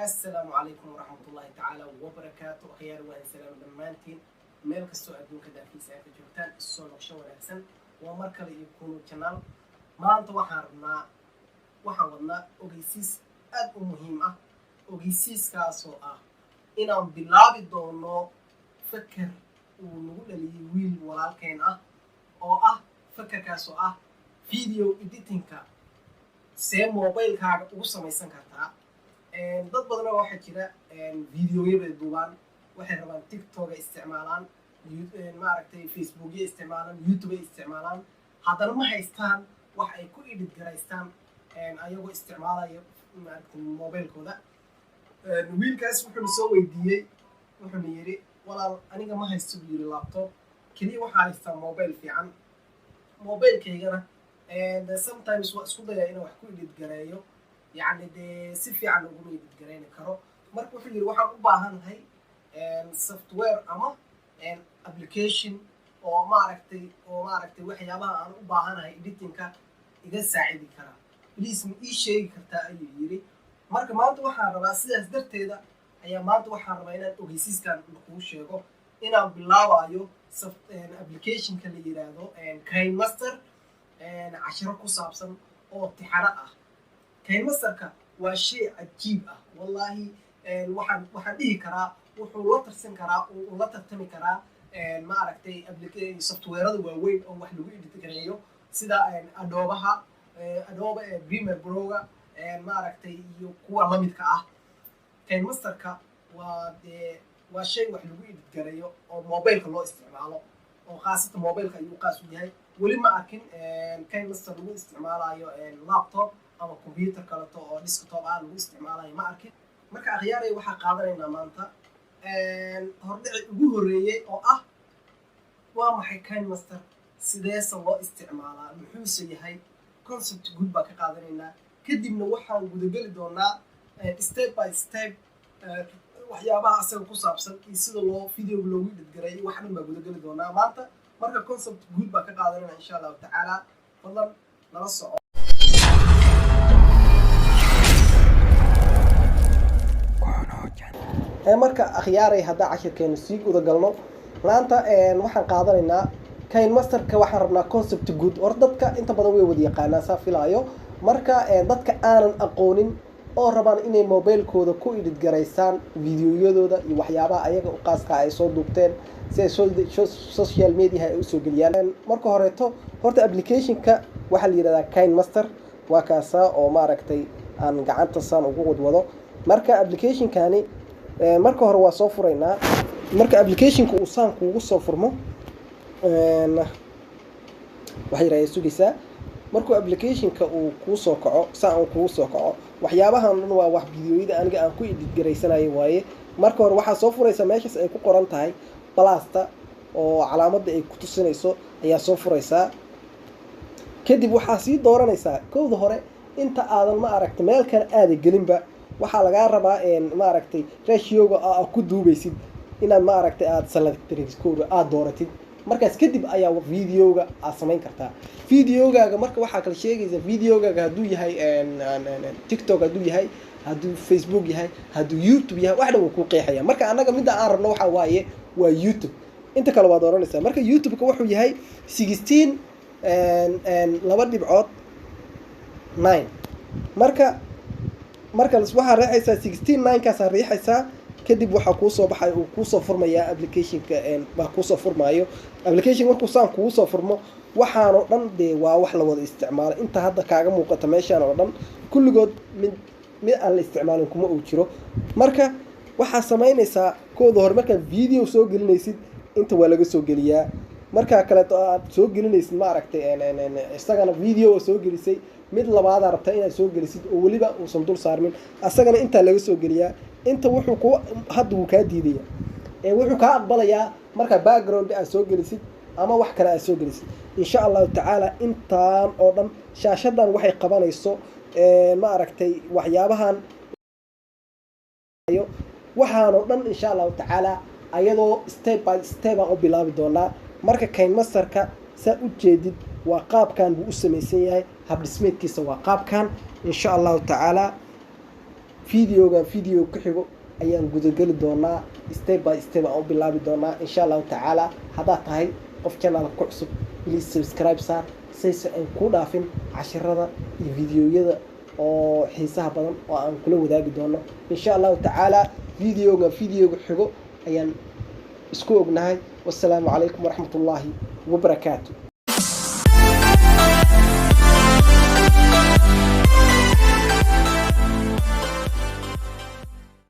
السلام عليكم ورحمة الله تعالى وبركاته. أخيار وأهلا سلام دمانتين ميل كستو أدونك دافيسا كجوتان السو نقشة ونحسن ومركل يكونوا channel ما أنت وحنا أوجيسيس أد مهمة أوجيسيس كاسو إنهم بلاد دونو فكر ونقول لي ويل ولا كان أو فكر كاسو فيديو إديتينكا سيم موبايل كار وصل ما يسمى كارتا dad badan waxa jira fiidiyoyada duubaan waxay rabaan TikTok isticmaalaan maaragtay Facebook isticmaalaan YouTube isticmaalaan haddana ma haystaan wax ay ku edit garaystaan ayagoo isticmaalaya maaragtay mobilkooda wiilkaas wuxuu soo weydiiyay wuxuu yiri walaal aniga ma haysto yiri laptop kaliya waxa haystaa mobile fiican mobilkaygana sometimes waa isku dayaa inaan wax ku edit gareeyo يعني ده سيف يعني قومي بتجرين كرو مركو في الواحد أباهن هاي سوفت وير أما أبليكيشن أو ما عرفتي واحد يابها أنا أباهن هاي إديتينكا إذا ساعدي كرا بليس من إيش شيء كرتا أي يري مركو ما أنتوا حاربا سيدا سدرت هذا أي ما أنتوا حاربا إن أوجيسيس كان نقوش يجو إن بالله وايو سوفت أبليكيشن كلي يرادو كاين ماستر عشرة كوسابسن أو تحرق كاين مصدرك وشيء عجيب والله waxaan dhihi karaa wuxuu la tarsan karaa oo la tartami karaa ma aragtay application softwareada waaweyn oo wax lagu edit gareeyo sida Adobe Premiere Pro-ga ma aragtay iyo kuwa la midka kayn masterka waa shay wax lagu edit gareeyo oo mobilka loo isticmaalo oo khaasatan mobilka ayuu qaas u yahay wali ma arkin kayn master lagu isticmaalayo laptop ama computer kaleeto oo desktop lagu isticmaalayo ma arkin marka akhyaaray waxa qaadanaynaa maanta hordhici ugu horeeyay oo waa maxay kayn master sideesa loo isticmaalaa muxuu yahay concept guud baa ka qaadanaynaa kadibna waxaan gudageli doonaa step by step waxyaabaha asaga ku saabsan iyo sida loo video loogu editgareeyo wax dhan baa gudageli doonaa maanta marka concept guud baa ka qaadanaynaa insha Allah taala fadlan nala soco marka akhyaaray hadda cashirkeenu sii guda galno maanta waxaan qaadanaynaa kayn masterka waxaan rabnaa concept guud or dadka inta badan way wada yaqaanaan saa filaayo marka dadka aanan aqoonin oo rabaan inay mobilkooda ku edit gareystaan videoyadooda iyo waxyaabaha ayaga u qaaska ay soo duubteen si ay social media ay u soo geliyaan marka horta applicationka waxa la yiraahdaa kayn master waa kaasa oo maaragtay aan gacanta saan ugu wadwado marka applicationkani marka hore waa soo furaynaa marka applicationka uu saan kuugu soo furmo waxay raayay sugaysaa markuu applicationka uu ku soo kaco saan kuugu soo kaco waxyaabahan dhan waa wax videoyada aniga aan ku edit gareysanayo waaye marka hore waxa soo furaysa meeshaas ay ku qoran tahay plasta oo calaamadda ay ku tusinayso ayaa soo furaysaa kadib waxaa sii dooranaysaa kowda hore inta aadan ma aragtay meel kale aad gelinba waxaa laga rabaa ma aragtay ratio-ga ku duubaysid inaad ma aragtay aad selectors-kooda aad dooratid markaas kadib ayaa video-ga aad samayn kartaa video-gaaga marka waxaa kala sheegaysa video-gaaga hadduu yahay TikTok hadduu yahay hadduu Facebook yahay hadduu YouTube yahay wax dhan wuu ku qeexaya marka annaga midda aan rabno waxa waaye waa YouTube inta kale waad oranaysaa marka YouTube-ka wuxuu yahay 16 laba dhibcood 9 marka waxaa riixaysaa 16 kaas riixaysaa kadib waxa ku soo baxay uu ku soo furmaya applicationka baa ku soo furmayo application markuu saan ku soo furmo waxaan oo dhan waa wax la wada isticmaalo inta hadda kaaga muuqata meeshaan oo dhan kulligood mid aan la isticmaalin kuma uu jiro marka waxa sameynaysaa kooda hore marka video soo gelinaysid inta waa laga soo geliyaa marka kale aad soo gelinaysid ma aragtay isagana video soo gelisay mid labaad rabta inaad soo gelisid oo waliba uusan dul saarmin asagana inta laga soo geliyaa inta wuxuu ku hadda uu ka diidaya wuxuu ka aqbalayaa marka background aad soo gelisid ama wax kale aad soo gelisid insha Allah taala intaan oo dhan shaashadan waxay qabanayso ma aragtay waxyaabahan waxaan oo dhan insha Allah taala ayadoo step by step aan u bilaabi doonaa marka kayn masterka sa u jeedid waa qaabkan buu u sameeyay hab dhismeedkiisa waa qaabkan insha Allah taala videogan video ku xigo ayaan gudageli doonaa step by step aan u bilaabi doonaa insha Allah tacaala. haddaad tahay qof channel ku cusub please subscribe saar saysa aan ku dhaafin casharada iyo videoyada oo xiisaha badan oo aan kula wadaagi doono insha Allah tacaala. videoga xigo ayaan isku ognahay. wassalaamu calaykum waraxmatullaahi wabarakaatuh.